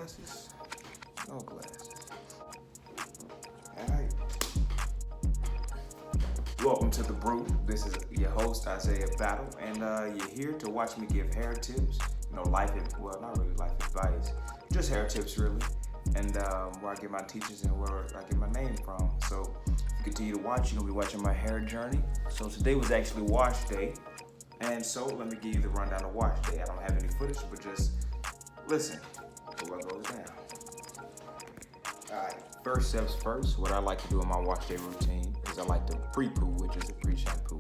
glasses? No glasses. Alright. Welcome to the Brew. This is your host, Isaiah Battle, and you're here to watch me give hair tips. You know, well, not really life advice, just hair tips, really. And where I get my teachers and where I get my name from. So if you continue to watch, you're going to be watching my hair journey. So today was actually wash day. And so let me give you the rundown of wash day. I don't have any footage, but just listen to what goes down. Alright, first steps first, what I like to do in my wash day routine is I like to Prepoo, which is a pre-shampoo.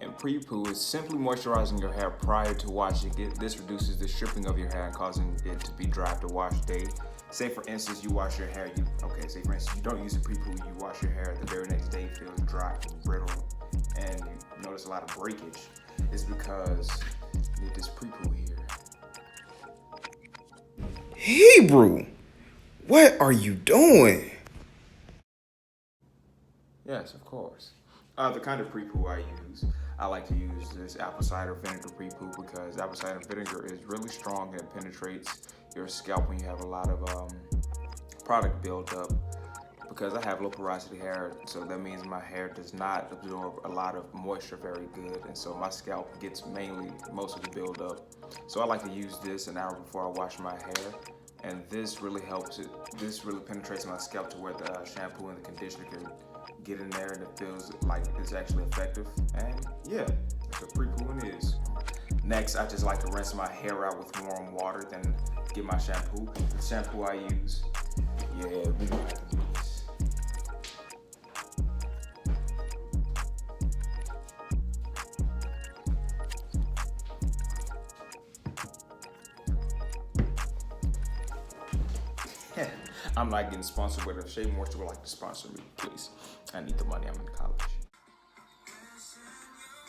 And Prepoo is simply moisturizing your hair prior to washing it. This reduces the stripping of your hair and causing it to be dry after wash day. Say for instance, you wash your hair, say for instance, you don't use a Prepoo, you wash your hair the very next day, it feels dry and brittle, and you notice a lot of breakage. It's because you need this Prepoo here. Hebrew, what are you doing? Yes, of course. The kind of Prepoo I use, I like to use this apple cider vinegar Prepoo because apple cider vinegar is really strong and penetrates your scalp when you have a lot of product buildup. Because I have low porosity hair, so that means my hair does not absorb a lot of moisture very good, and so my scalp gets most of the buildup. So I like to use this an hour before I wash my hair, and this really helps it. This really penetrates my scalp to where the shampoo and the conditioner can get in there, and it feels like it's actually effective. And yeah, that's what Prepoo is. Next, I just like to rinse my hair out with warm water, then get my shampoo. The shampoo I use, yeah, we don't have to do this. I'm not getting sponsored, but if Shea Moisture would like to sponsor me, please. I need the money, I'm in college.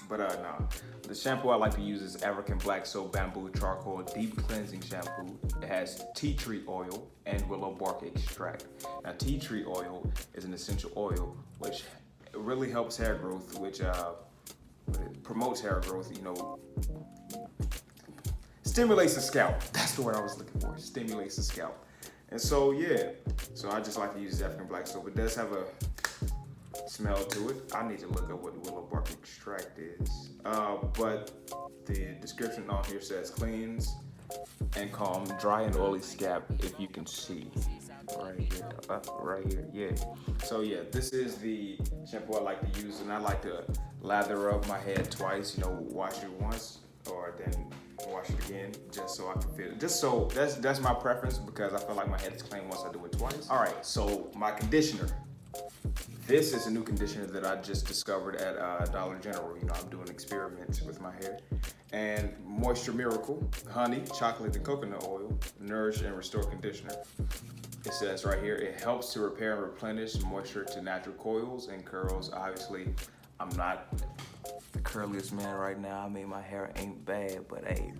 But no, the shampoo I like to use is African Black Soap Bamboo Charcoal Deep Cleansing Shampoo. It has tea tree oil and willow bark extract. Now, tea tree oil is an essential oil which really helps hair growth, which promotes hair growth, stimulates the scalp. That's the word I was looking for, stimulates the scalp. And so, yeah, I just like to use African Black Soap. It does have a smell to it. I need to look up what willow bark extract is. But the description on here says cleans and calm dry and oily scalp, if you can see. Right here, yeah. So yeah, this is the shampoo I like to use, and I like to lather up my head twice, wash it once, or then wash it again, just so I can feel it. That's my preference because I feel like my head is clean once I do it twice. All right, so my conditioner. This is a new conditioner that I just discovered at Dollar General. I'm doing experiments with my hair. And Moisture Miracle, honey, chocolate, and coconut oil, nourish and restore conditioner. It says right here, it helps to repair and replenish moisture to natural coils and curls. Obviously, I'm not the curliest man right now. I mean, my hair ain't bad, but hey.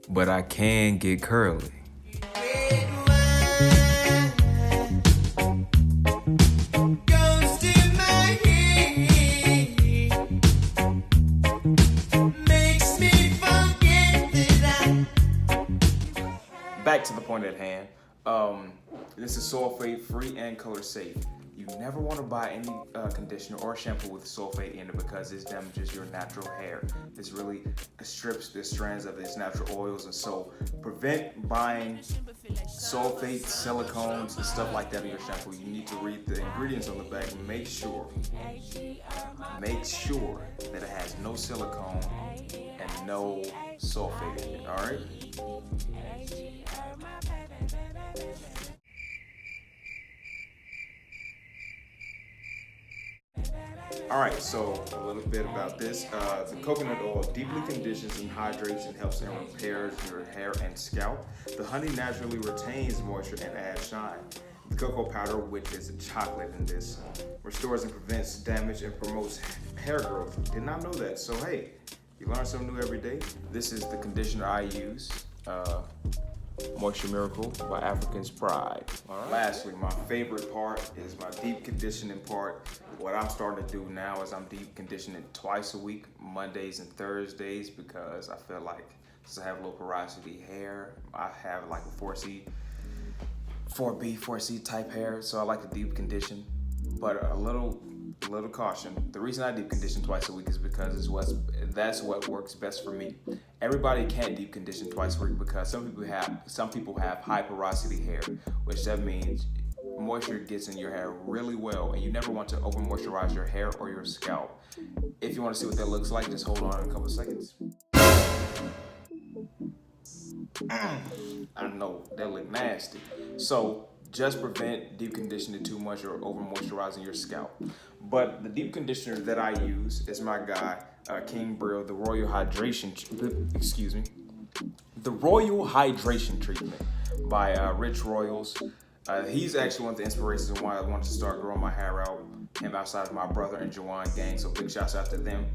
But I can get curly. Back to the point at hand. This is sulfate free and color safe. You never want to buy any conditioner or shampoo with sulfate in it because this damages your natural hair. This really strips the strands of its natural oils, and so prevent buying sulfate, silicones, and stuff like that in your shampoo. You need to read the ingredients on the back. Make sure that it has no silicone and no sulfate in it, all right? All right, so a little bit about this. The coconut oil deeply conditions and hydrates and helps and repairs your hair and scalp. The honey naturally retains moisture and adds shine. The cocoa powder, which is chocolate in this, restores and prevents damage and promotes hair growth. Did not know that, so hey, you learn something new every day. This is the conditioner I use. Moisture Miracle by African's Pride. Right. Lastly, my favorite part is my deep conditioning part. What I'm starting to do now is I'm deep conditioning twice a week, Mondays and Thursdays, because I feel like since I have low porosity hair, I have like a 4C 4B, 4C type hair, so I like to deep condition, but a little caution. The reason I deep condition twice a week is because that's what works best for me. Everybody can't deep condition twice a week because some people have high porosity hair, which that means moisture gets in your hair really well, and you never want to over moisturize your hair or your scalp. If you want to see what that looks like, just hold on a couple seconds. I know that look nasty. So just prevent deep conditioning too much or over moisturizing your scalp. But the deep conditioner that I use is my guy, King Brew, the Royal Hydration Treatment by Rich Royals. He's actually one of the inspirations of why I wanted to start growing my hair out. Him outside of my brother and Juwan Gaines, so big shouts out to them.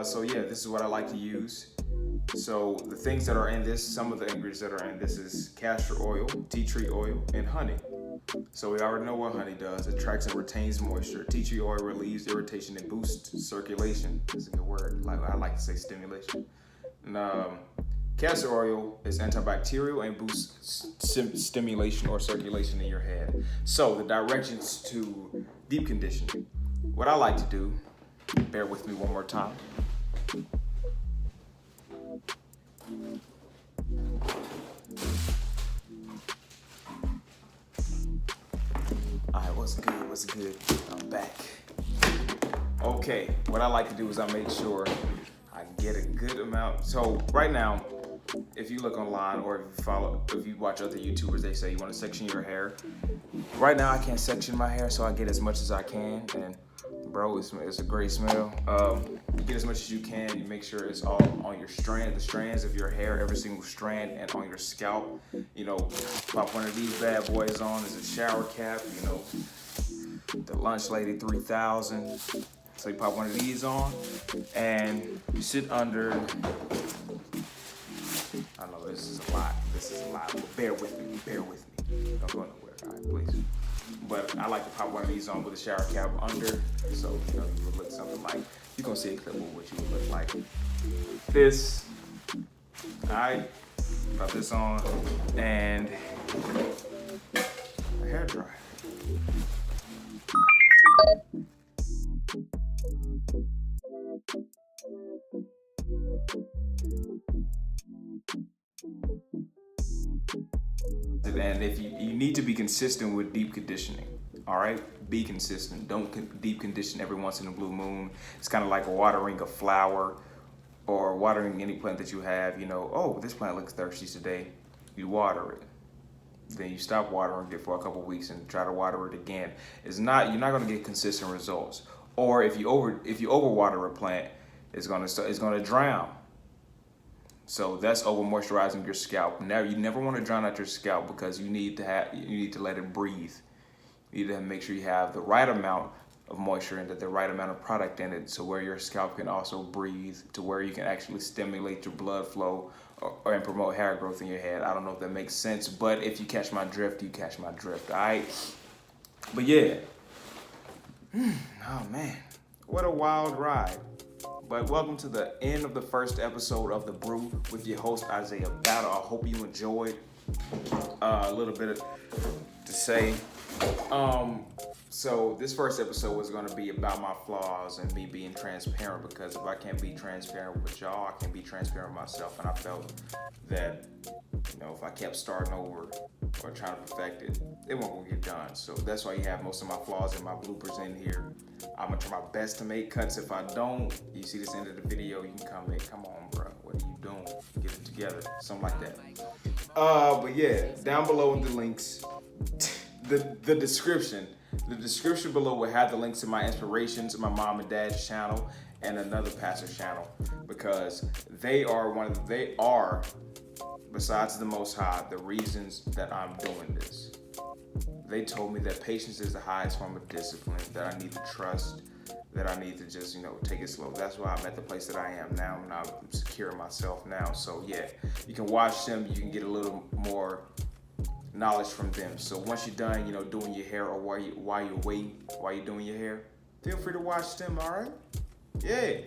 So yeah, this is what I like to use. So the things that are in this, some of the ingredients that are in this is castor oil, tea tree oil, and honey. So we already know what honey does. It attracts and retains moisture. Tea tree oil relieves irritation and boosts circulation. That's a good word. I like to say stimulation. And castor oil is antibacterial and boosts stimulation or circulation in your head. So the directions to deep conditioning. What I like to do, bear with me one more time. Alright, what's good? I'm back. Okay, what I like to do is I make sure I get a good amount. So right now, if you look online or if you watch other YouTubers, they say you want to section your hair. Right now I can't section my hair, so I get as much as I can, and bro, it's a great smell. You get as much as you can. You make sure it's all on your strand, the strands of your hair, every single strand, and on your scalp. You know, pop one of these bad boys on as a shower cap. You know, the Lunch Lady 3000. So you pop one of these on, and you sit under. I know this is a lot. But bear with me. Don't go nowhere, all right, please. But I like to pop one of these on with a shower cap under, so you know you would look something like, you're gonna see a clip of what you would look like. This, alright, pop this on, and a hair dryer. And if you need to be consistent with deep conditioning, all right? Be consistent. Don't deep condition every once in a blue moon. It's kind of like watering a flower or watering any plant that you have. You know, oh, this plant looks thirsty today. You water it. Then you stop watering it for a couple weeks and try to water it again. You're not going to get consistent results. Or if you overwater a plant, it's going to drown. So that's over moisturizing your scalp. Now you never want to drown out your scalp because you need to let it breathe. You need to make sure you have the right amount of moisture and the right amount of product in it, so where your scalp can also breathe, to where you can actually stimulate your blood flow and promote hair growth in your head. I don't know if that makes sense, but if you catch my drift, you catch my drift. All right. But yeah. Oh man, what a wild ride. But welcome to the end of the first episode of The Brew with your host, Isaiah Battle. I hope you enjoyed a little bit to say. So this first episode was going to be about my flaws and me being transparent, because if I can't be transparent with y'all, I can be transparent with myself. And I felt that, you know, if I kept starting over or trying to perfect it, it won't get done. So that's why you have most of my flaws and my bloopers in here. I'm gonna try my best to make cuts. If I don't, you see this end of the video, you can comment, come on, bro, what are you doing? Get it together, something like that. But yeah, down below in the links, the description below will have the links to my inspirations, my mom and dad's channel, and another pastor's channel, because they are, besides the Most High, the reasons that I'm doing this. They told me that patience is the highest form of discipline, that I need to trust, that I need to just, you know, take it slow. That's why I'm at the place that I am now, and I'm secure in myself now. So yeah, you can watch them, you can get a little more knowledge from them. So once you're done, you know, doing your hair, or while you're doing your hair, feel free to watch them, all right? Yeah.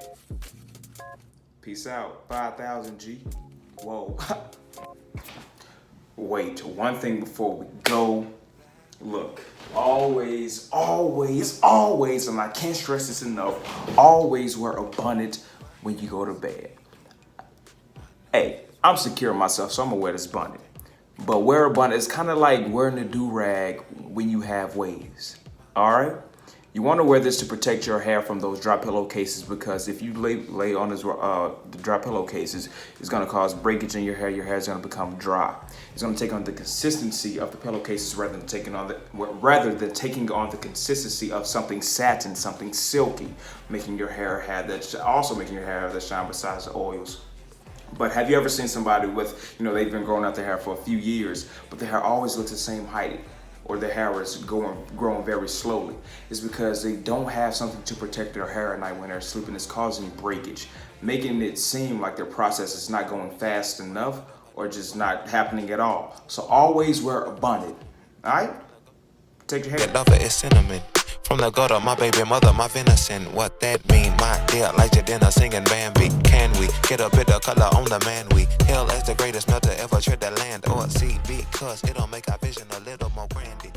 Peace out. 5,000 G. Whoa. wait, one thing before we go. Look, always, always, always, and I can't stress this enough, always wear a bonnet when you go to bed. Hey, I'm secure in myself, so I'm gonna wear this bonnet. But wear a bonnet is kind of like wearing a do-rag when you have waves. All right? You want to wear this to protect your hair from those dry pillowcases, because if you lay on the dry pillowcases, it's going to cause breakage in your hair. Your hair is going to become dry. It's going to take on the consistency of the pillowcases rather than taking on the consistency of something satin, something silky, making your hair have that shine besides the oils. But have you ever seen somebody with, they've been growing out their hair for a few years, but their hair always looks the same height, or their hair is growing very slowly? It's because they don't have something to protect their hair at night when they're sleeping. It's causing breakage, making it seem like their process is not going fast enough or just not happening at all. So always wear a bonnet, all right? Take your hair. Lover is cinnamon. From the gutter, my baby mother, my venison. What that mean, my dear, like your dinner singing Bambi. Can we get a bit of color on the man we hail as the greatest melter ever tread the land or sea? Because it'll make our vision a little more brandy.